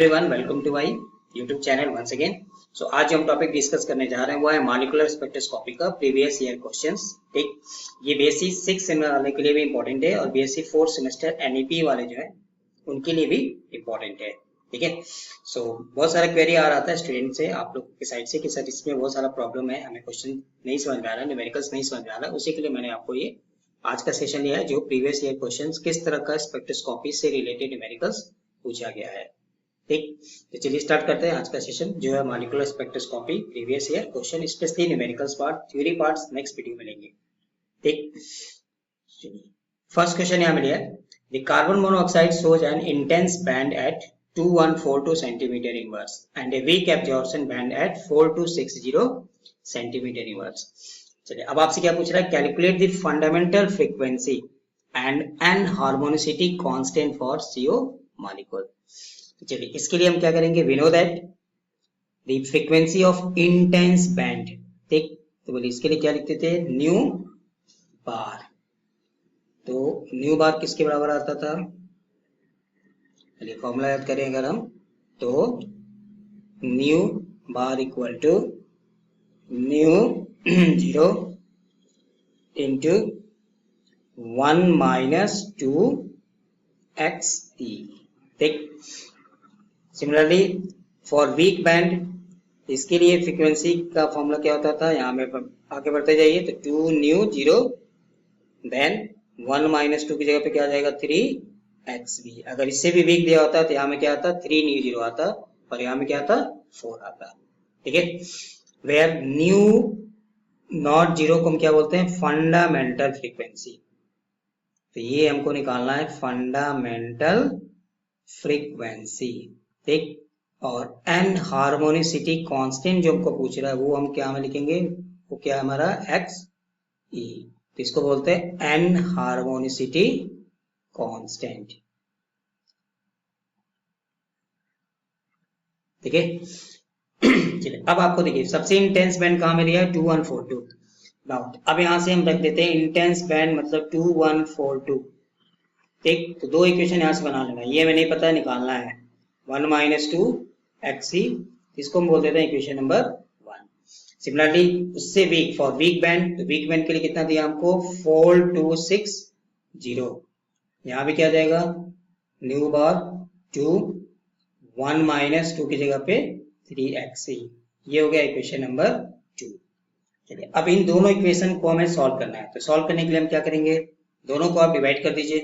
Everyone welcome to my YouTube channel once again. So आज जो हम टॉपिक डिस्कस करने जा रहे हैं वो है मॉलिक्यूलर स्पेक्ट्रोस्कोपी का प्रीवियस ईयर क्वेश्चंस। ठीक, ये बीएससी 6 वाले के लिए भी इंपॉर्टेंट है और बीएससी 4 सेमेस्टर एनईपी वाले जो है उनके लिए भी इंपॉर्टेंट है। ठीक है, सो बहुत सारा क्वेरी आ रहा था स्टूडेंट से, आप लोग की साइड से कि सर इसमें बहुत सारा प्रॉब्लम है, हमें क्वेश्चन नहीं समझ में आ रहा, न्यूमेरिकल्स नहीं समझ में आ रहा। उसी के लिए मैंने आपको ये आज का सेशन लिया है जो प्रीवियस ईयर क्वेश्चंस किस तरह का स्पेक्ट्रोस्कोपी से रिलेटेड न्यूमेरिकल्स पूछा गया है। ठीक, तो चलिए स्टार्ट करते हैं आज का सेशन जो है molecular spectroscopy previous year question, especially numericals part, theory parts next video में लेंगे। ठीक, फर्स्ट क्वेश्चन यहाँ मिला है, the carbon monoxide shows an intense band at 2142 centimetre inverse and a weak absorption band at 4260 centimetre inverse. चलिए अब आपसे क्या पूछ रहा है, calculate the fundamental frequency and anharmonicity constant for CO molecule. चलिए इसके लिए हम क्या करेंगे, we know that the frequency of intense band. ठीक, तो बोलिए इसके लिए क्या लिखते थे, न्यू बार। तो न्यू बार किसके बराबर आता था, चलिए फॉर्मूला याद करें अगर हम, तो nu bar equal to nu 0 into 1 minus 2xe। ठीक, सिमिलरली फॉर वीक बैंड इसके लिए फ्रीक्वेंसी का फॉर्मूला क्या होता था, यहाँ में आगे बढ़ते जाइए तो 2 न्यू 0 देन 1 माइनस 2 की जगह पे क्या आ जाएगा 3xv। अगर इससे भी वीक दिया होता तो यहाँ में क्या आता 3 न्यू 0 आता और यहाँ में क्या आता 4 आता। ठीक है, वेयर न्यू नॉट 0 को हम क्या बोलते हैं, फंडामेंटल फ्रीक्वेंसी। तो ये हमको निकालना है फंडामेंटल फ्रीक्वेंसी। ठीक, और एन हार्मोनिसिटी कांस्टेंट जो हमको पूछ रहा है वो हम क्या में लिखेंगे, वो क्या है हमारा xe। तो इसको बोलते हैं एन हार्मोनिसिटी कांस्टेंट। ठीक है, चलिए अब आपको देखिए सबसे इंटेंस बैंड कहाँ में लिया है 2142। अब यहां से हम रख देते हैं इंटेंस बैंड मतलब 2142। ठीक, तो दो इक्वेशन यहां से बना लेना, ये हमें नहीं पता निकालना है 1 माइनस 2xe, इसको हम बोल देते हैं इक्वेशन नंबर 1। सिमिलरली उससे वीक, फॉर वीक बैंड, तो वीक बैंड के लिए कितना दिया हमको 4260। यहाँ भी क्या आ जाएगा न्यू बार 2 1 माइनस 2 की जगह पे 3xe। ये हो गया इक्वेशन नंबर 2। चलिए अब इन दोनों इक्वेशन को हमें सॉल्व करना है, तो सॉल्व करने के लिए हम क्या करेंगे, दोनों को आप डिवाइड कर दीजिए।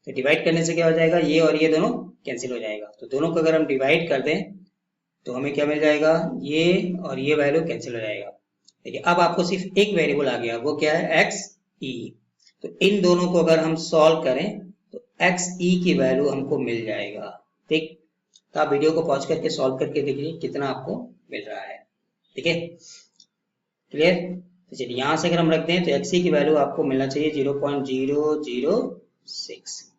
तो डिवाइड करने से क्या हो जाएगा, ये और ये दोनों कैंसिल हो जाएगा। तो दोनों को अगर हम डिवाइड कर दें तो हमें क्या मिल जाएगा, ये और ये वैल्यू कैंसिल हो जाएगा। देखिए अब आपको सिर्फ एक वेरिएबल आ गया, वो क्या है xe। तो इन दोनों को अगर हम सॉल्व करें तो xe की वैल्यू हमको मिल जाएगा। ठीक, तो आप वीडियो को पॉज करके सॉल्व करके देखिए कितना आपको मिल रहा है। ठीक है, क्लियर। तो चलिए यहाँ से अगर हम रखते हैं तो xe की वैल्यू आपको मिलना चाहिए 0.006।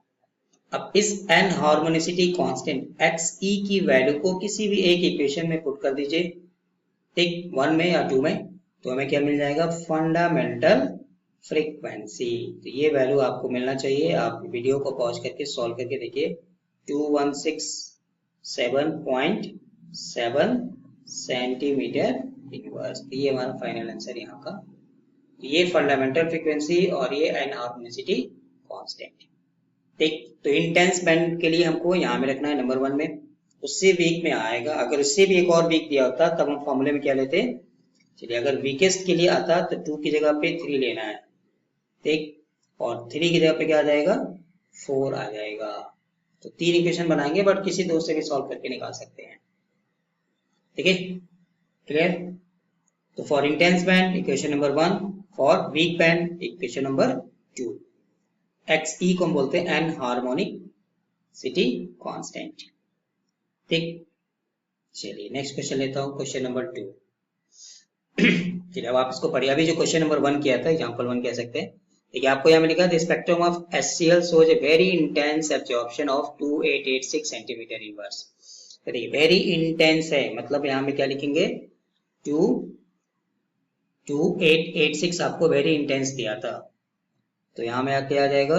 अब इस एन हार्मोनिसिटी कांस्टेंट xe की वैल्यू को किसी भी एक इक्वेशन में पुट कर दीजिए, ठीक 1 में या 2 में, तो हमें क्या मिल जाएगा फंडामेंटल फ्रीक्वेंसी। तो ये वैल्यू आपको मिलना चाहिए, आप वीडियो को पॉज करके सॉल्व करके देखिए 2167.7 सेंटीमीटर इनवर्स। तो ये हमारा फाइनल आंसर यहाँ का, ये फंडामेंटल फ्रीक्वेंसी और ये एन हार्मोनिसिटी कांस्टेंट। ठीक, तो इंटेंस बैंड के लिए हमको यहाँ में रखना है नंबर 1 में, उससे वीक में आएगा। अगर उससे भी एक और वीक दिया होता तब हम फॉर्मूले में क्या लेते, चलिए अगर वीकेस्ट के लिए आता तो 2 की जगह पे 3 लेना है। ठीक, और 3 की जगह पे क्या आ जाएगा 4 आ जाएगा। तो 3 इक्वेशन बनाएंगे, बट किसी दो से भी सॉल्व करके निकाल सकते हैं। ठीक है, क्लियर। तो for intense band equation number 1, for weak band equation number 2। xe को हम बोलते हैं एन हार्मोनिसिटी कांस्टेंट। ठीक, चलिए नेक्स्ट क्वेश्चन लेता हूं, क्वेश्चन नंबर 2। चलिए अब आप इसको पढ़िए, अभी जो क्वेश्चन नंबर 1 किया था एग्जांपल 1 कह सकते हैं। देखिए आपको यहाँ में लिखा the spectrum of HCl shows a very intense absorption of 2886 centimetre inverse. देखिए वेरी इंटेंस है, मतलब यहाँ में क्या लिखेंगे 2886 आपको वेरी इंटेंस दिया था, तो यहाँ में क्या आ जाएगा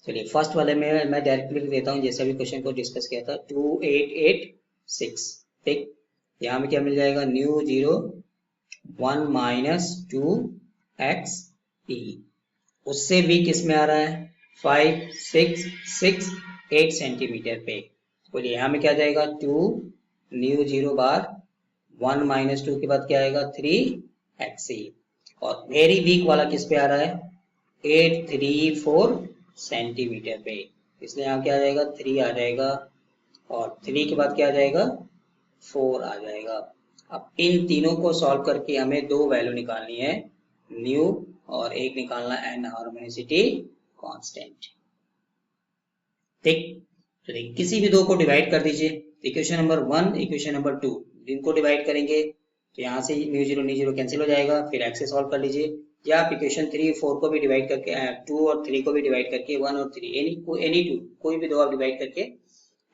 चलिए फर्स्ट वाले में मैं डायरेक्टली देता हूँ, जैसे अभी क्वेश्चन को डिस्कस किया था 2886। ठीक, यहाँ में क्या मिल जाएगा, न्यू 0 1 माइनस 2x e, उससे भी किस में आ रहा है 5 6 6 8 सेंटीमीटर पे। बोलिए यहाँ में क्या जाएगा 2 न्यू 0 बार 1 माइनस 2 के बाद क्या आएगा 3 xe, और वेरी वीक वाला किस पे आ रहा है 834 सेंटीमीटर पे, इसलिए यहाँ क्या आ जाएगा 3 आ जाएगा, और 3 के बाद क्या आ जाएगा 4 आ जाएगा। अब इन तीनों को सॉल्व करके हमें दो वैल्यू निकालनी है, न्यू और एक निकालना है हार्मोनिसिटी कांस्टेंट। ठीक, तो किसी भी दो को डिवाइड कर दीजिए, इक्वेशन नंबर 1 इक्वेशन नंबर 2 इनको डिवाइड करेंगे तो यहाँ से न्यू जीरो कैंसिल हो जाएगा, फिर एक्स से सॉल्व कर लीजिए, या आप इक्वेशन 3 4 को भी डिवाइड करके 2 और 3 को भी डिवाइड करके 1 और 3 एनी टू कोई भी दो आप डिवाइड करके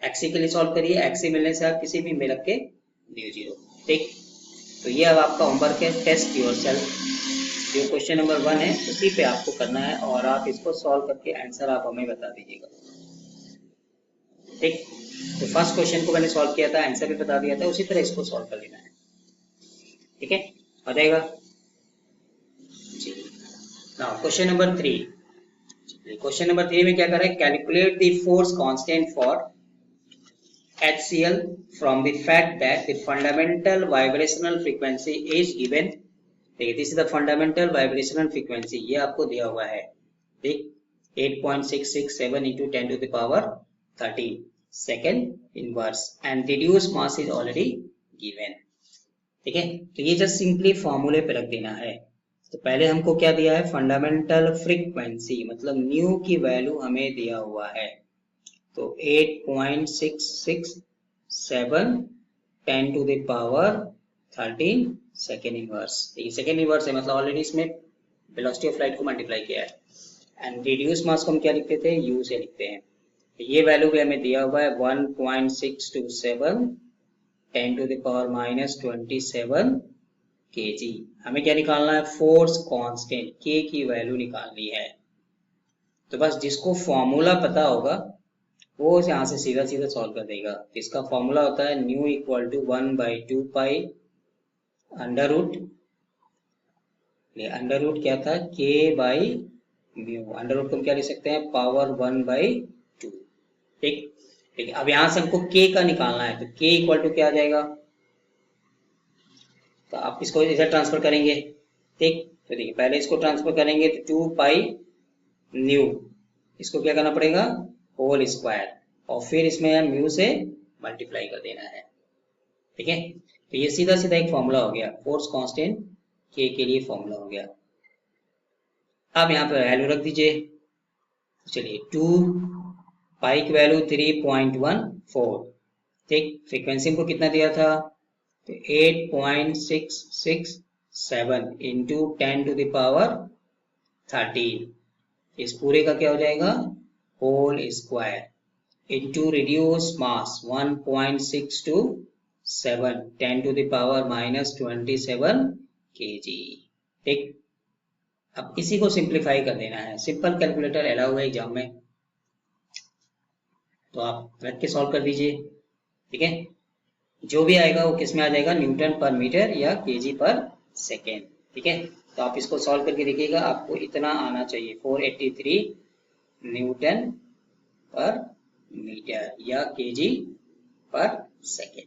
एक्सी के लिए सॉल्व करिए, एक्सी मिलने से आप किसी भी में रख के न्यू जीरो। ठीक, तो ये अब आपका होमवर्क है, टेस्ट योरसेल्फ, जो क्वेश्चन नंबर 1 है उसी पे आपको करना है, और आप इसको सॉल्व करके आंसर आप हमें बता दीजिएगा। ठीक, तो फर्स्ट क्वेश्चन को मैंने सॉल्व किया था, आंसर भी बता दिया था, उसी तरह इसको सॉल्व कर लेना है। ठीक है, हो जाएगा जी। Now question number 3, question number 3 में क्या करें, calculate the force constant for HCl from the fact that the fundamental vibrational frequency is given। देखिए this is the fundamental vibrational frequency, ये आपको दिया हुआ है। ठीक, 8.667 into 10 to the power 13 second inverse, and reduce mass is already given. ठीक है, तो ये जस्ट सिंपली फॉर्मूले पे रख देना है। तो पहले हमको क्या दिया है, फंडामेंटल फ्रीक्वेंसी, मतलब न्यू की वैल्यू हमें दिया हुआ है, तो 8.667 10 to the power 13 second inverse. ये सेकेंड इनवर्स है, मतलब ऑलरेडी इसमें वेलोसिटी ऑफ लाइट को मल्टीप्लाई किया है, एंड रिड्यूस मास को हम क्या लिखते थे, यू से लिखते हैं। तो ये वैल्यू भी हमें दिया हुआ है 1.627 10 to the power minus 27 kg। हमें क्या निकालना है, फोर्स कांस्टेंट k की वैल्यू निकालनी है। तो बस जिसको फॉर्मूला पता होगा वो यहाँ से सीधा सीधा सॉल्व कर देगा। इसका फॉर्मूला होता है nu equal to 1/2 pi under root, under root क्या था k by mu, under root को हम क्या लिख सकते हैं पावर 1/2। ठीक, ठीक, अब यहां से हमको k का निकालना है, तो k इक्वल टू क्या आ जाएगा, तो आप इसको इधर ट्रांसफर करेंगे। ठीक, तो देखिए पहले इसको ट्रांसफर करेंगे तो 2 पाई न्यू, इसको क्या करना पड़ेगा होल स्क्वायर, और फिर इसमें म्यू से मल्टीप्लाई कर देना है। ठीक है, तो ये सीधा सीधा एक फॉर्मूला हो गया, फोर्स कांस्टेंट k के लिए फॉर्मूला हो गया। अब यहाँ पे वैल्यू रख दीजिए, चलिए 2 पाई की वैल्यू 3.14। ठीक, फ्रीक्वेंसी को कितना दिया था, तो 8.667 इंटू 10 to the power 13, इस पूरे का क्या हो जाएगा whole square, into reduce mass 1.627 10 to the power minus 27 kg। ठीक, अब इसी को सिंप्लीफाई कर देना है, सिंपल कैलकुलेटर अलाउ है एग्जाम में, तो आप रख के सॉल्व कर दीजिए। ठीक है, जो भी आएगा वो किस में आ जाएगा, न्यूटन पर मीटर या केजी पर सेकेंड। ठीक है, तो आप इसको सॉल्व करके देखिएगा, आपको इतना आना चाहिए 483 न्यूटन पर मीटर या केजी पर सेकेंड।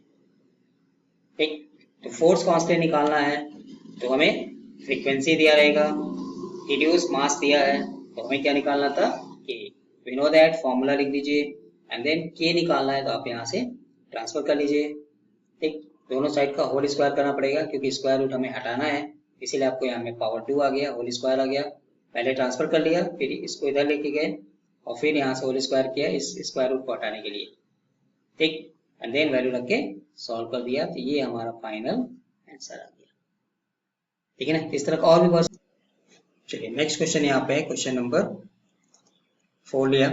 ठीक, तो फोर्स कांस्टेंट निकालना है, तो हमें फ्रीक्वेंसी दिया रहेगा, रिड्यूस मास दिया है, तो हमें क्या निकालना था k, we know that, formula लिख दीजिए, एंड देन k निकालना है तो आप यहाँ से ट्रांसफर कर लीजिए। ठीक, दोनों साइड का होल स्क्वायर करना पड़ेगा क्योंकि स्क्वायर रूट हमें हटाना है, इसीलिए आपको यहाँ में पावर 2 आ गया, होल स्क्वायर आ गया, पहले ट्रांसफर कर लिया, फिर इसको इधर लेके गए और फिर यहाँ से होल स्क्वायर किया इस स्क्वायर रूट को हटाने के लिए। ठीक, एंड देन वैल्यू रख के सॉल्व कर दिया, तो ये हमारा फाइनल आंसर आ गया। ठीक है ना, इस तरह का और भी बहुत। चलिए नेक्स्ट क्वेश्चन यहाँ पे है, क्वेश्चन नंबर 4 लिया।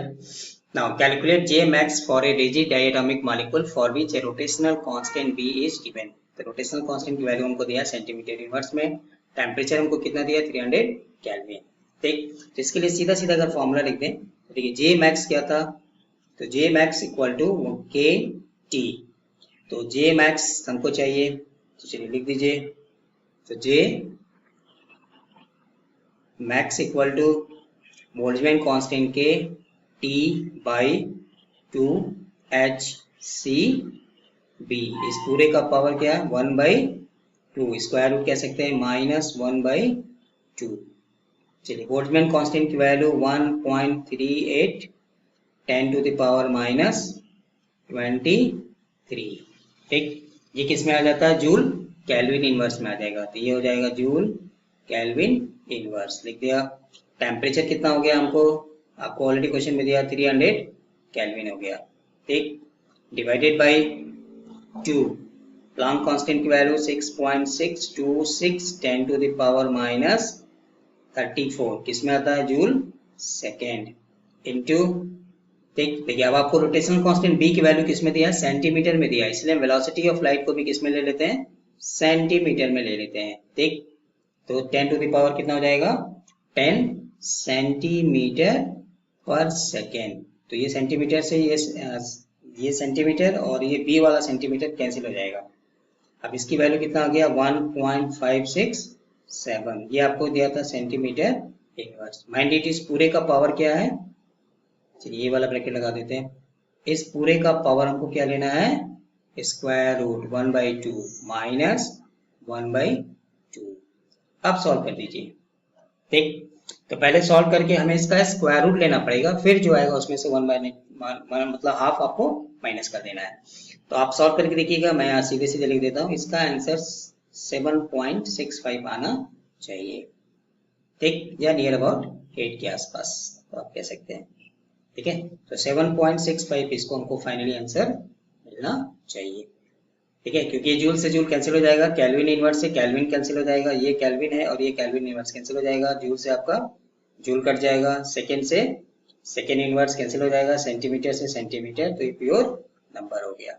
Now calculate J max for a rigid diatomic molecule for which a rotational constant B is given। तो रोटेशनल कांस्टेंट की वैल्यू हमको दिया सेंटीमीटर इनवर्स में, टेम्परेचर हमको कितना दिया 300 केल्विन। ठीक, तो इसके लिए सीधा सीधा अगर फॉर्मूला लिख दें देखिए जे मैक्स क्या था, तो जे मैक्स इक्वल टू के टी, तो जे मैक्स हमको चाहिए, तो चलिए लिख दीजिए, तो J max equal to Boltzmann constant K T by 2 HCB, इस पूरे का पावर क्या है 1/2, स्क्वायर रूट कह सकते हैं -1/2। चलिए बोल्ट्जमैन कांस्टेंट की वैल्यू 1.38 10 टू द पावर -23। ठीक, ये किस में आ जाता है, जूल केल्विन इनवर्स में आ जाएगा, तो ये हो जाएगा जूल केल्विन इनवर्स। लिख दिया। टेम्परेचर कितना हो गया हमको, आपको ऑलरेडी क्वेश्चन में दिया 300 केल्विन हो गया। ठीक, डिवाइडेड बाय 2, प्लांक कांस्टेंट की वैल्यू 6.626 10 टू द पावर -34, किसमें आता है, जूल सेकेंड, इनटू। ठीक, देखिए अब आपको रोटेशनल कांस्टेंट बी की वैल्यू किसमें दिया है, सेंटीमीटर में दिया है, इसलिए वेलोसिटी ऑफ लाइट को भी किसमें ले लेते हैं, सेंटीमीटर में ले लेते हैं। ठीक, तो 10 टू द पावर कितना हो जाएगा, 10 सेंटीमीटर पर सेकेंड। तो ये सेंटीमीटर से ये सेंटीमीटर और ये बी वाला सेंटीमीटर कैंसिल हो जाएगा। अब इसकी वैल्यू कितना आ गया 1.567, ये आपको दिया था सेंटीमीटर इनवर्स। माइंड इट इस पूरे का पावर क्या है, चलिए ये वाला ब्रैकेट लगा देते हैं, इस पूरे का पावर हमको क्या लेना है, स्क्वायर रूट 1/2 -1/2। अब सॉल्व कर दीजिए। ठीक, तो पहले सॉल्व करके हमें इसका स्क्वायर रूट लेना पड़ेगा, फिर जो आएगा उसमें से मतलब हाफ आपको माइनस कर देना है। तो आप सॉल्व करके देखिएगा, मैं यहाँ सीधे सीधे लिख देता हूँ, इसका आंसर 7.65 आना चाहिए। ठीक, या नियर अबाउट 8 के आसपास तो आप कह सकते हैं। ठीक है, तो 7.65 इसको हमको फाइनली आंसर मिलना चाहिए। ठीक है, क्योंकि जूल से जूल कैंसिल हो जाएगा, केल्विन इनवर्स से केल्विन कैंसिल हो जाएगा, ये केल्विन है और ये केल्विन इनवर्स कैंसिल हो जाएगा, जूल से आपका जूल कट जाएगा, सेकेंड से सेकेंड इनवर्स कैंसिल हो जाएगा, सेंटीमीटर से सेंटीमीटर, तो ये प्योर नंबर हो गया।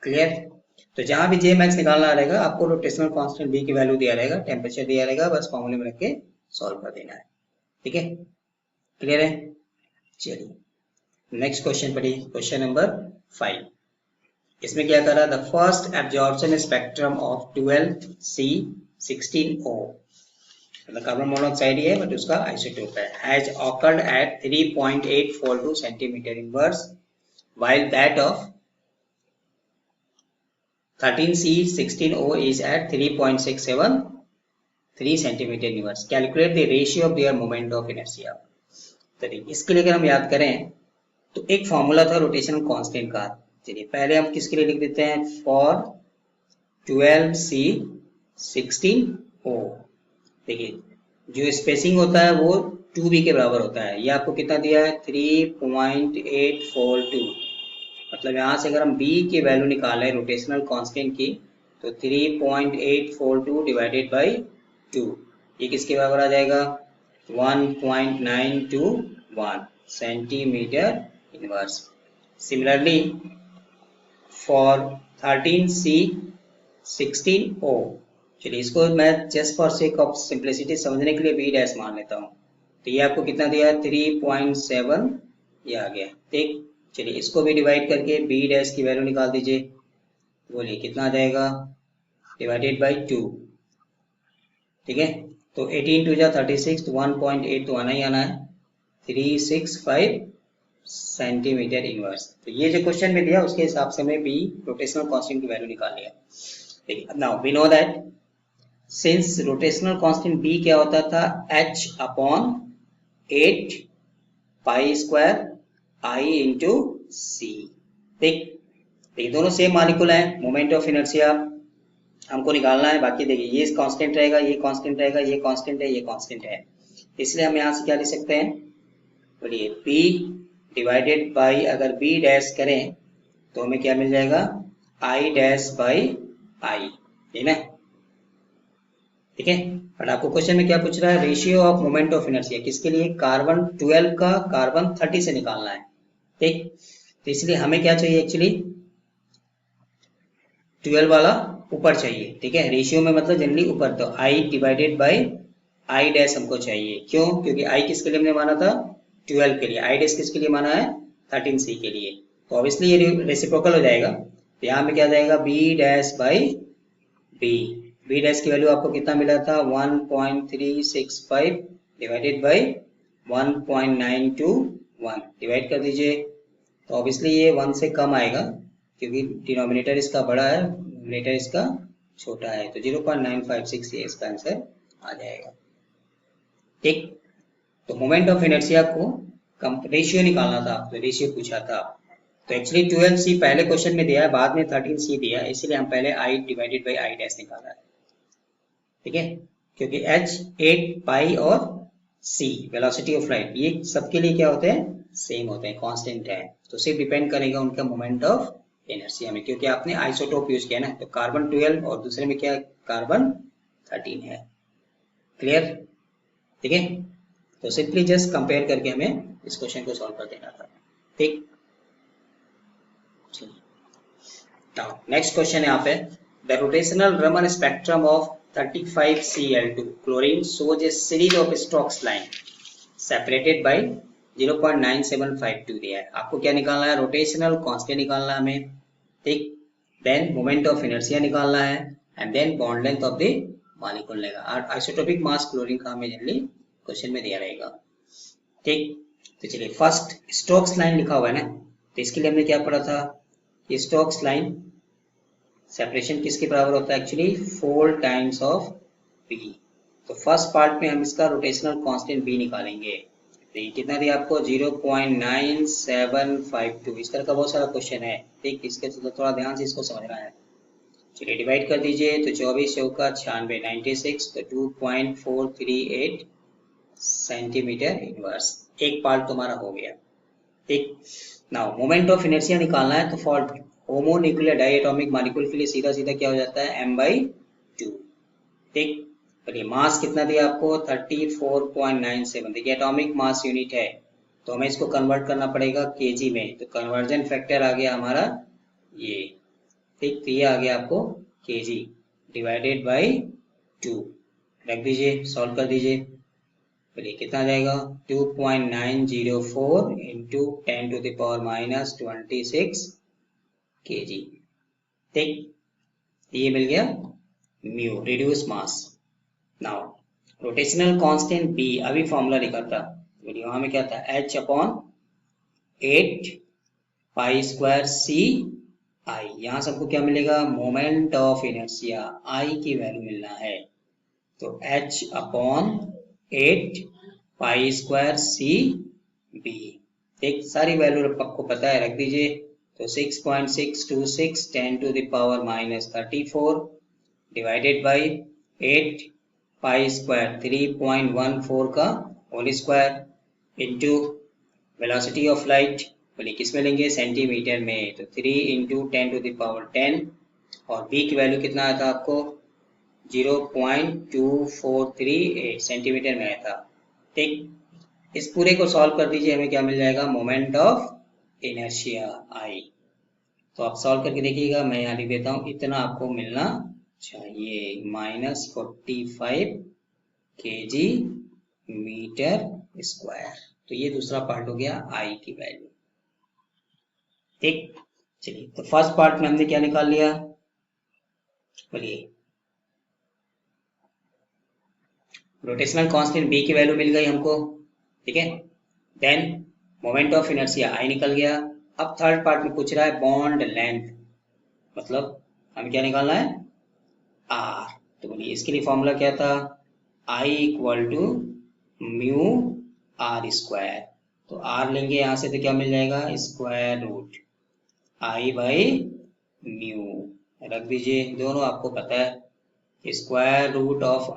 क्लियर। तो जहां भी जे मैक्स निकालना रहेगा आपको रोटेशनल कांस्टेंट बी की वैल्यू दिया रहेगा, टेम्परेचर दिया रहेगा, बस फॉर्मूले में रख के सॉल्व कर देना है। ठीक है, क्लियर है। चलिए नेक्स्ट क्वेश्चन पढ़िए, क्वेश्चन नंबर 5। इसमें क्या करा, the first absorption spectrum of 12C16O, मतलब कार्बन मोनोऑक्साइड है बट उसका आइसोटोप है, has occurred at 3.842 centimetre inverse, while that of 13C16O is at 3.673 centimetre inverse. Calculate the ratio of their moment of inertia. तो इसके लिए अगर हम याद करें तो एक फॉर्मूला था रोटेशनल कांस्टेंट का। चलिए पहले हम किसके लिए लिख देते हैं, फॉर 12C16O। देखिए जो स्पेसिंग होता है वो 2b के बराबर होता है, ये आपको कितना दिया है 3.842, मतलब यहाँ से अगर हम b की वैल्यू निकालें रोटेशनल कांस्टेंट की तो 3.842 डिवाइडेड बाई 2, ये किसके बराबर आ जाएगा 1.921 centimetre inverse. Similarly for 13C16O, चलिए इसको मैं just for sake of simplicity समझने के लिए बी डैश मान लेता हूँ, तो ये आपको कितना दिया 3.7, ये आ गया। ठीक, चलिए इसको भी डिवाइड करके बी डैश की वैल्यू निकाल दीजिए, बोलिए कितना आ जाएगा डिवाइडेड बाई 2। ठीक है, तो 18 टू जा 36, तो 1.8 तो आना ही आना है, 365 सेंटीमीटर इनवर्स। तो ये जो क्वेश्चन में दिया उसके हिसाब से हमें बी रोटेशनल कांस्टेंट की वैल्यू निकाल लिया। Now we know that since rotational constant B क्या होता था H/8 pi square I into C. ठीक, ये दोनों सेम मॉलिक्यूल है, मोमेंट ऑफ इनर्शिया हमको निकालना है। बाकी देखिए ये कांस्टेंट रहेगा, ये कांस्टेंट रहेगा, ये कांस्टेंट है, ये कांस्टेंट है, इसलिए हम यहाँ से क्या लिख सकते हैं, बोलिए P डिवाइडेड बाई, अगर B डैश करें तो हमें क्या मिल जाएगा I डैश बाई I, है ना। ठीक है, बट आपको क्वेश्चन में क्या पूछ रहा है, ratio of moment of inertia, किसके लिए, कार्बन 12 का कार्बन 30 से निकालना है। ठीक, तो इसलिए हमें क्या चाहिए एक्चुअली 12 वाला ऊपर चाहिए। ठीक है, रेशियो में मतलब जनरली ऊपर, तो I divided by I dash हमको चाहिए। क्यों, क्योंकि I किसके लिए हमने माना था 12 के लिए, आई डैश किसके लिए माना है 13c के लिए, तो ऑब्वियसली ये रेसिप्रोकल हो जाएगा। तो यहाँ में क्या जाएगा b dash by b, b dash की वैल्यू आपको कितना मिला था 1.365 डिवाइडेड बाई 1.921 डिवाइड कर दीजिए, तो ऑब्वियसली ये 1 से कम आएगा क्योंकि डिनोमिनेटर इसका बड़ा है, न्यूमरेटर इसका छोटा है, तो 0.956 ये इसका आंसर आ जाएगा। ठीक, तो मोमेंट ऑफ इनर्शिया को रेशियो निकालना था, तो रेशियो पूछा था, तो एक्चुअली 12c पहले क्वेश्चन में दिया है, बाद में 13c दिया है, इसीलिए हम पहले i divided by i dash निकाला है। ठीक है, क्योंकि h 8 पाई और c वेलोसिटी ऑफ लाइट ये सबके लिए क्या होते हैं सेम होते हैं, कांस्टेंट है, तो सिर्फ डिपेंड करेगा उनका मोमेंट ऑफ इनर्शिया में, क्योंकि आपने आइसोटोप यूज किया ना, तो कार्बन 12 और दूसरे में क्या कार्बन 13 है। क्लियर? ठीक है, तो सिंपली जस्ट कंपेयर करके हमें इस क्वेश्चन को सॉल्व कर देना था। ठीक, नाउ नेक्स्ट क्वेश्चन यहाँ पे, the rotational Raman spectrum of 35Cl2 chlorine shows a series of Stokes line separated by 0.9752 दिया है। आपको क्या निकालना है, रोटेशनल कांस्टेंट निकालना है हमें। ठीक, देन मोमेंट ऑफ इनर्शिया निकालना है, and then bond length of the molecule लेगा, और आइसोटोपिक मास क्लोरीन का हमें जनरली क्वेश्चन में दिया रहेगा। ठीक, तो चलिए फर्स्ट स्टोक्स लाइन लिखा हुआ है ना, तो इसके लिए हमने क्या पढ़ा था, ये स्टोक्स लाइन सेपरेशन किसके बराबर होता है, एक्चुअली 4 टाइम्स ऑफ b। तो फर्स्ट पार्ट में हम इसका रोटेशनल कांस्टेंट b निकालेंगे, तो ये कितना दिया आपको 0.9752, इस तरह का बहुत सारा क्वेश्चन है। ठीक, इसके तो थोड़ा ध्यान से इसको समझना है। चलिए डिवाइड कर दीजिए, तो 24 चौका 96 96, तो 2.438 सेंटीमीटर इनवर्स, एक पार्ट तुम्हारा हो गया। ठीक, नाउ मोमेंट ऑफ इनर्शिया निकालना है, तो फॉर होमोन्यूक्लियर डाइएटॉमिक मॉलिक्यूल के लिए सीधा सीधा क्या हो जाता है m/2। ठीक, और ये मास कितना दिया आपको 34.97, देखिए एटॉमिक मास यूनिट है, तो हमें इसको कन्वर्ट करना पड़ेगा केजी में, तो कन्वर्जन फैक्टर आ गया हमारा ये। ठीक, तो ये आ गया आपको केजी डिवाइडेड बाई 2, रख दीजिए, सॉल्व कर दीजिए, बोलिए कितना जाएगा 2.904 into 10 to the power minus 26 kg। ठीक, ये मिल गया mu reduce mass. Now rotational constant b, अभी फॉर्मूला लिखा था, बोलिए वहां में क्या था h upon 8 pi square c i, यहाँ सबको क्या मिलेगा मोमेंट ऑफ इनर्शिया i की वैल्यू मिलना है, तो h upon 8 pi square c b। ठीक, सारी वैल्यू आपको पता है, रख दीजिए, तो 6.626 10 to the power minus 34 divided by 8 pi square 3.14 का whole square into velocity of light, बोलिए किस में लेंगे सेंटीमीटर में, तो 3 इंटू 10 टू द पावर 10, और b की वैल्यू कितना आया था आपको 0.2438 सेंटीमीटर में आया था। ठीक, इस पूरे को सॉल्व कर दीजिए, हमें क्या मिल जाएगा मोमेंट ऑफ इनर्शिया आई। तो आप सॉल्व करके देखिएगा, मैं यहाँ लिख देता हूँ, इतना आपको मिलना चाहिए -45 kg मीटर स्क्वायर। तो ये दूसरा पार्ट हो गया आई की वैल्यू। ठीक, चलिए तो फर्स्ट पार्ट में हमने क्या निकाल लिया, बोलिए रोटेशनल कांस्टेंट b की वैल्यू मिल गई हमको। ठीक है, then moment of inertia I निकल गया। अब थर्ड पार्ट में पूछ रहा है बॉन्ड लेंथ, मतलब हमें क्या निकालना है r, तो बोलिए इसके लिए फॉर्मूला क्या था I equal to mu R square, तो r लेंगे यहाँ से तो क्या मिल जाएगा square root I by mu, रख दीजिए, दोनों आपको पता है स्क्वायर रूट ऑफ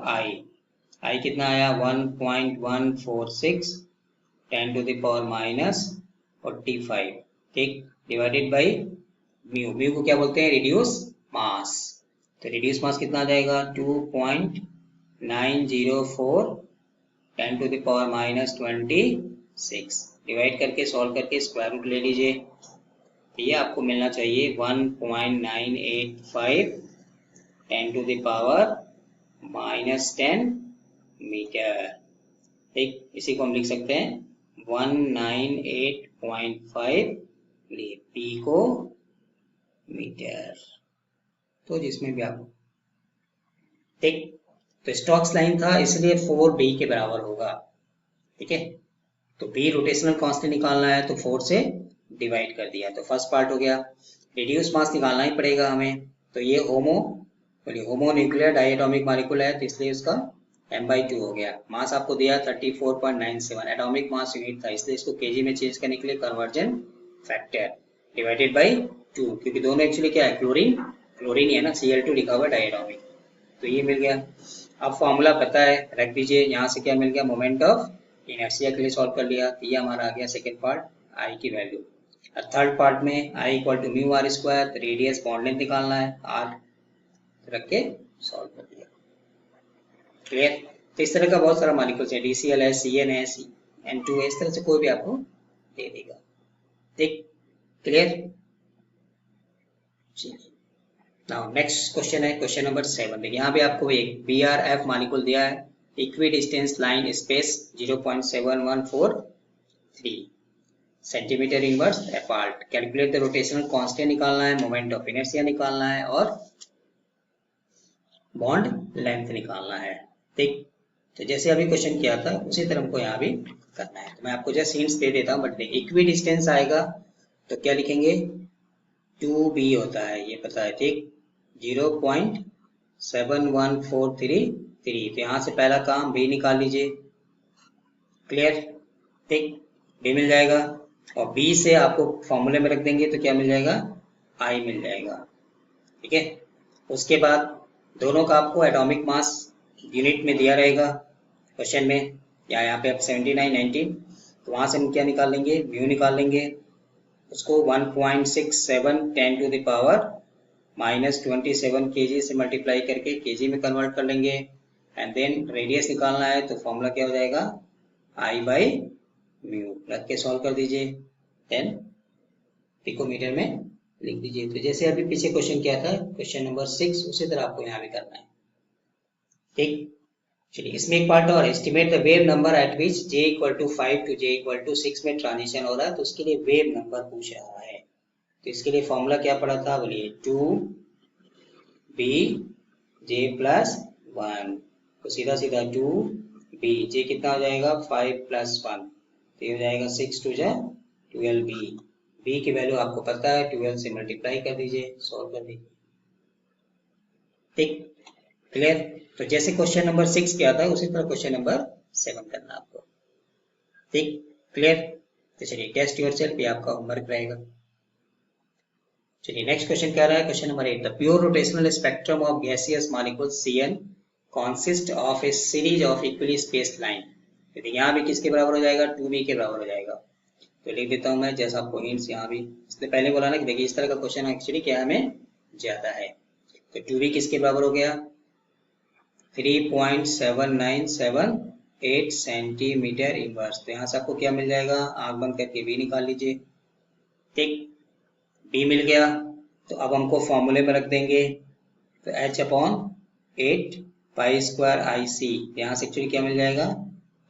I कितना आया 1.146 10 टू द पावर माइनस 45। ठीक, डिवाइडेड बाई म्यू, म्यू को क्या बोलते हैं रिड्यूस मास, तो रिड्यूस मास कितना आ जाएगा 2.904 10 to the power minus 26, divide करके सॉल्व करके स्क्वायर रूट ले लीजिए, तो ये आपको मिलना चाहिए 1.985 10 to the power minus 10 metre. ठीक, इसी को हम लिख सकते हैं 198.5 पिको मीटर। तो जिसमें भी आप ठीक, तो स्टोक्स लाइन था इसलिए 4b के बराबर होगा। ठीक है, तो b रोटेशनल कांस्टेंट निकालना है तो 4 से डिवाइड कर दिया, तो फर्स्ट पार्ट हो गया। रिड्यूस मास निकालना ही पड़ेगा हमें, तो ये होमो न्यूक्लियर डायटोमिक मॉलिक्यूल है तो इसलिए उसका m/2 हो गया। मास आपको दिया 34.97, एटॉमिक मास यूनिट था इसलिए इसको केजी में चेंज करने के लिए कन्वर्जन फैक्टर डिवाइडेड बाई 2, क्योंकि दोनों एक्चुअली क्या है, क्लोरीन ही है ना, Cl2 लिखा हुआ डायटोमिक, तो ये मिल गया। अब फॉर्मूला पता है, रख दीजिए। यहाँ से क्या मिल गया, मोमेंट ऑफ इनर्शिया के लिए सॉल्व कर लिया, तो ये हमारा आ गया सेकेंड पार्ट, आई की वैल्यू। और थर्ड पार्ट में I equal to mu R square, तो रेडियस बॉन्ड लेंथ निकालना है, आर रख के सॉल्व कर दिया। क्लियर? तो इस तरह का बहुत सारा मॉलिक्यूल्स है, DCl है, CN है, N2 है, इस तरह से कोई भी आपको दे देगा। ठीक, क्लियर? नाउ नेक्स्ट क्वेश्चन है क्वेश्चन नंबर 7। देखिए यहाँ पे आपको एक BRF मॉलिक्यूल दिया है, equi distance line space 0.7143 centimetre inverse apart. Calculate the rotational constant निकालना है, मोमेंट ऑफ इनर्शिया निकालना है और बॉन्ड लेंथ निकालना है। ठीक, तो जैसे अभी क्वेश्चन किया था उसी तरह हमको यहाँ भी करना है, तो मैं आपको जस्ट हिंट्स दे देता हूँ। बट देखिए इक्वी डिस्टेंस आएगा तो क्या लिखेंगे, 2b होता है, ये पता है। ठीक, 0.71433, तो यहाँ से पहला काम b निकाल लीजिए। क्लियर? ठीक, b मिल जाएगा और b से आपको फॉर्मूले में रख देंगे तो क्या मिल जाएगा, i मिल जाएगा। ठीक है, उसके बाद दोनों का आपको एटॉमिक मास यूनिट में दिया रहेगा क्वेश्चन में, या यहाँ पे आप 79 19, तो वहां से हम क्या निकाल लेंगे, म्यू निकाल लेंगे, उसको 1.67 10 टू द पावर -27 kg से मल्टीप्लाई करके kg में कन्वर्ट कर लेंगे। एंड देन रेडियस निकालना है तो फॉर्मूला क्या हो जाएगा, I/म्यू, रख के सॉल्व कर दीजिए, देन पिकोमीटर में लिख दीजिए। तो जैसे अभी पीछे क्वेश्चन किया था क्वेश्चन नंबर 6, उसी तरह आपको यहाँ भी करना है। ठीक, चलिए इसमें एक पार्ट और, estimate the wave number eight which j = 5 to j = 6 में ट्रांजिशन हो रहा है, तो उसके लिए वेव नंबर पूछ रहा है। तो इसके लिए फॉर्मूला क्या पड़ा था, बोलिए 2bj + 1, तो सीधा सीधा 2b, j कितना हो जाएगा 5 + 1, तो ये हो जाएगा 6 2 जा 12b, b की वैल्यू आपको पता है, 12 से मल्टीप्लाई कर दीजिए, सॉल्व कर दीजिए। ठीक, क्लियर? तो जैसे क्वेश्चन नंबर 6 किया था उसी तरह क्वेश्चन नंबर 7 करना आपको। ठीक, क्लियर? तो चलिए टेस्ट योरसेल्फ, ये आपका होमवर्क रहेगा। चलिए नेक्स्ट क्वेश्चन क्या रहा है, question number 8। The pure rotational spectrum of gaseous molecule CN consist of A series of equally spaced line. तो यहाँ भी किसके बराबर हो जाएगा, 2b के बराबर हो जाएगा। तो लिख देता हूँ मैं, जैसा आपको हिंट्स यहाँ भी इसने पहले बोला ना कि देखिए इस तरह का क्वेश्चन एक्चुअली क्या हमें ज्यादा है। तो 2b किसके बराबर हो गया, 3.7978 सेंटीमीटर इनवर्स। तो यहाँ से आपको क्या मिल जाएगा, आंख बंद करके b निकाल लीजिए। ठीक, b मिल गया, तो अब हमको फॉर्मूले में रख देंगे, तो h/8 π² IC, यहाँ से एक्चुअली क्या मिल जाएगा,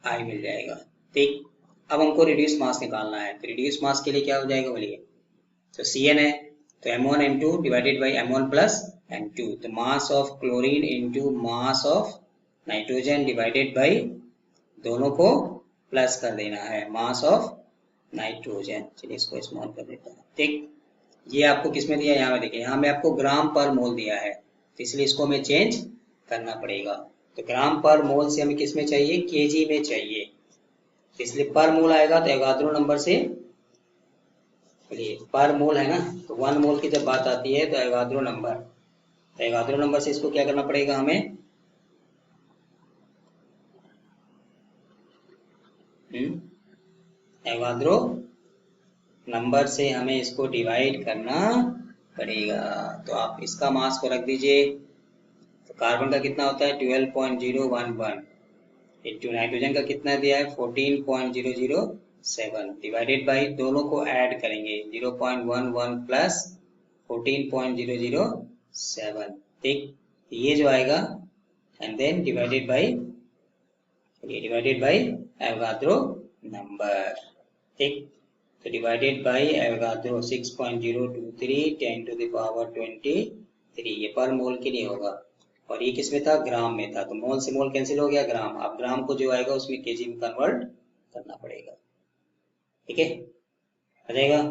I मिल जाएगा। ठीक, अब हमको रिड्यूस मास निकालना है, तो रिड्यूस मास के लिए क्या हो जाएगा बोलिए, तो CN है तो M1 M2 divided by M1 + M2, तो mass of chlorine into mass of nitrogen divided by, दोनों को प्लस कर देना है, मास ऑफ नाइट्रोजन। चलिए इसको स्मॉल कर देता हूँ। ठीक, ये आपको किस में दिया, यहाँ में देखिए, यहाँ में आपको ग्राम पर मोल दिया है, तो इसलिए इसको हमें चेंज करना पड़ेगा। तो ग्राम पर मोल से हमें किस में चाहिए, केजी में चाहिए, इसलिए पर मोल आएगा तो एवोगाद्रो नंबर से, पर मोल है ना, तो 1 मोल की जब बात आती है तो एवोगाद्रो नंबर, तो एवोगाद्रो नंबर से इसको क्या करना पड़ेगा हमें, एवोगाद्रो नंबर से हमें इसको डिवाइड करना पड़ेगा। तो आप इसका मास को रख दीजिए, तो कार्बन का कितना होता है 12.011 इंटू नाइट्रोजन का कितना दिया है 14.007 डिवाइडेड बाई, दोनों को ऐड करेंगे 0.11 प्लस 14.007। ठीक, ये जो आएगा and then divided by Avogadro number, ठीक। तो divided by Avogadro 6.023 10 to the power 23, ये पर मोल के लिए होगा और ये किस में था, ग्राम में था, तो मोल से मोल कैंसिल हो गया, ग्राम। अब ग्राम को जो आएगा उसमें केजी में कन्वर्ट करना पड़ेगा, ठीक है, आ जाएगा।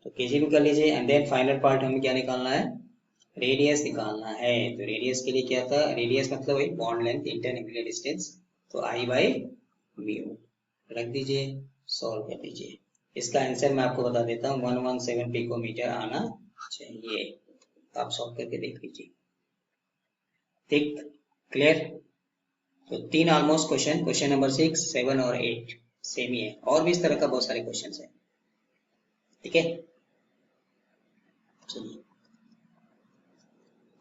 तो केजी में कर लीजिए एंड देन फाइनल पार्ट हमें क्या निकालना है, रेडियस निकालना है। तो रेडियस के लिए क्या था, रेडियस मतलब वही bond length inter nuclear distance, तो आई बाई म्यू रख दीजिए, सॉल्व कर दीजिए। इसका आंसर मैं आपको बता देता हूँ 117 पिकोमीटर आना चाहिए। आप सॉल्व करके देख लीजिए, ठीक, क्लियर। तो 3 ऑलमोस्ट क्वेश्चन नंबर 6, 7 और 8 सेम ही है, और भी इस तरह का बहुत सारे क्वेश्चन है, ठीक है। चलिए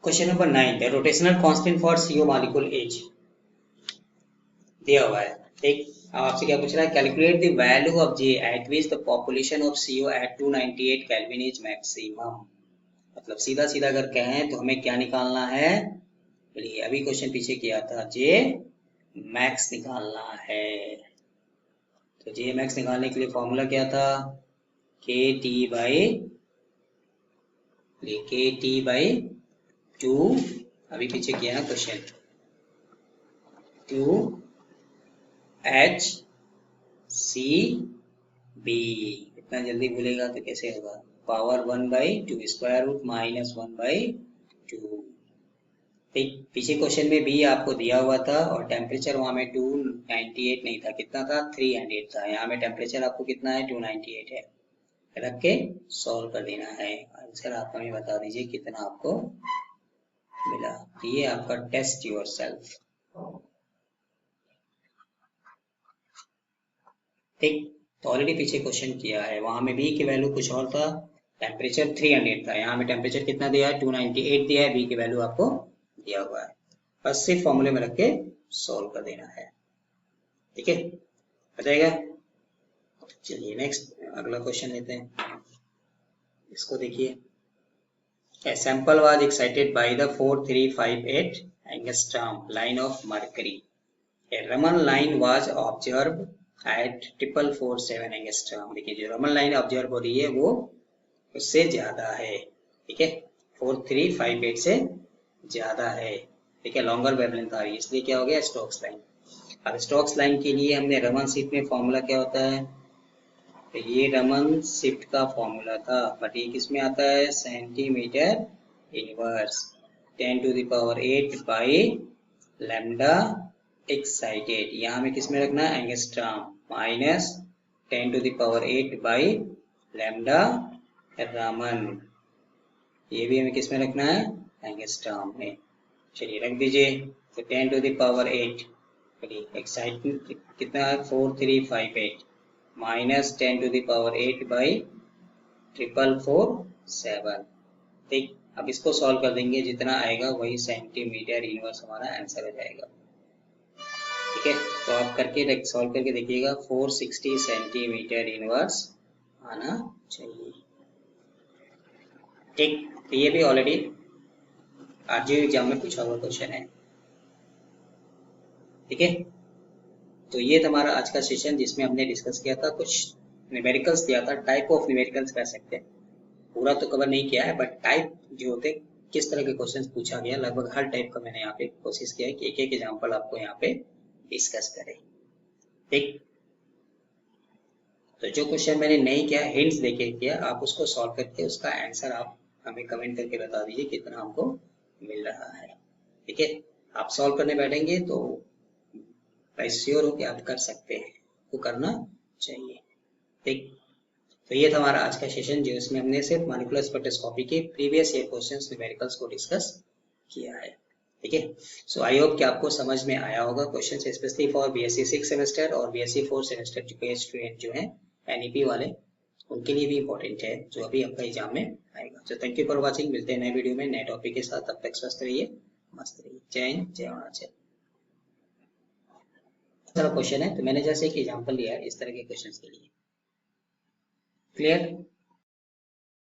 question number 9, the rotational constant for CO molecule as दिया हुआ है, ठीक। अब आपसे क्या पूछ रहा है, calculate the value of J at which the population of CO at 298 kelvin is maximum. मतलब सीधा सीधा अगर कहें तो हमें क्या निकालना है, बोलिए अभी क्वेश्चन पीछे किया था, J मैक्स निकालना है। तो J मैक्स निकालने के लिए फॉर्मूला क्या था, KT बाई 2, अभी पीछे किया है क्वेश्चन, 2HCB। इतना जल्दी भूलेगा तो कैसे होगा, पावर 1/2 स्क्वायर रूट माइनस 1/2। पीछे क्वेश्चन में भी आपको दिया हुआ था और टेम्परेचर वहां में 298 नहीं था, कितना था, 300 था। यहाँ में टेम्परेचर आपको कितना है, 298 है। रख के सॉल्व कर देना है, आंसर आप हमें बता दीजिए कितना आपको मिला। ये आपका टेस्ट योरसेल्फ, ठीक। तो ऑलरेडी पीछे क्वेश्चन किया है, वहां में बी की वैल्यू कुछ और था, टेम्परेचर 300 था, यहाँ में टेम्परेचर कितना दिया है, 298 दिया है, बी की वैल्यू आपको दिया हुआ है, बस सिर्फ फॉर्मूले में रख के सॉल्व कर देना है, ठीक है, हो जाएगा। चलिए नेक्स्ट अगला क्वेश्चन लेते हैं, इसको देखिए। A sample was excited by the 4358 angstrom line of mercury. A Raman line was observed at 4447 angstrom. देखिए जो रमन लाइन ऑब्जर्व हो रही है वो उससे ज्यादा है, ठीक है, 4358 से ज्यादा है, ठीक है, लॉन्गर वेवलेंथ आ रही है, इसलिए क्या हो गया, स्टोक्स लाइन। अब स्टोक्स लाइन के लिए हमने रमन शिफ्ट में फॉर्मूला क्या होता है, तो ये रमन शिफ्ट का फॉर्मूला था, बट ये किस में आता है, centimetre inverse 10 to the power 8 by lambda excited, यहाँ में किस में रखना है, angstrom minus 10 to the power 8 by lambda Raman, ये भी हमें किस में रखना है, एंगस्ट्रॉम में। चलिए रख दीजिए, तो 10 टू द पावर 8, एक्साइटमेंट कितना है, 4358 minus 10 to the power 8 by 4447, ठीक। अब इसको सॉल्व कर देंगे, जितना आएगा वही सेंटीमीटर इनवर्स हमारा आंसर हो जाएगा, ठीक है। तो आप करके सॉल्व करके देखिएगा, 460 सेंटीमीटर इनवर्स आना चाहिए, ठीक। तो ये भी ऑलरेडी आरजीयू एग्जाम में पूछा हुआ क्वेश्चन है, ठीक है। तो ये था हमारा आज का सेशन, जिसमें हमने डिस्कस किया था, कुछ न्यूमेरिकल्स दिया था, टाइप ऑफ न्यूमेरिकल्स कह सकते हैं, पूरा तो कवर नहीं किया है, बट टाइप जो होते किस तरह के क्वेश्चन पूछा गया, लगभग हर टाइप का मैंने यहाँ पे कोशिश किया है कि एक एक एग्जाम्पल आपको यहाँ पे डिस्कस करें, ठीक। तो जो क्वेश्चन मैंने नहीं किया, हिंट्स देके किया, आप उसको सॉल्व करके उसका आंसर आप हमें कमेंट करके बता दीजिए कितना हमको मिल रहा है, ठीक है। आप सॉल्व करने बैठेंगे तो मैं श्योर हूँ कि आप कर सकते हैं, वो करना चाहिए, ठीक। तो ये था हमारा आज का सेशन, जिसमें हमने सिर्फ मॉलिक्यूलर स्पेक्ट्रोस्कोपी के प्रीवियस ईयर क्वेश्चंस न्यूमेरिकल्स को डिस्कस किया है, ठीक है। सो आई होप कि आपको समझ में आया होगा questions, specially for BSc 6 semester और बीएससी 4 सेमेस्टर के स्टूडेंट जो हैं एनईपी वाले, उनके लिए भी इंपॉर्टेंट है, जो अभी आपका एग्जाम में आएगा। तो थैंक यू फॉर वॉचिंग, मिलते हैं नए वीडियो में नए टॉपिक के साथ, तब तक स्वस्थ रहिए, मस्त रहिए, जय हिंद, जय अरुणाचल। क्वेश्चन है, तो मैंने जैसे एक एग्जाम्पल लिया है इस तरह के क्वेश्चन के लिए, क्लियर।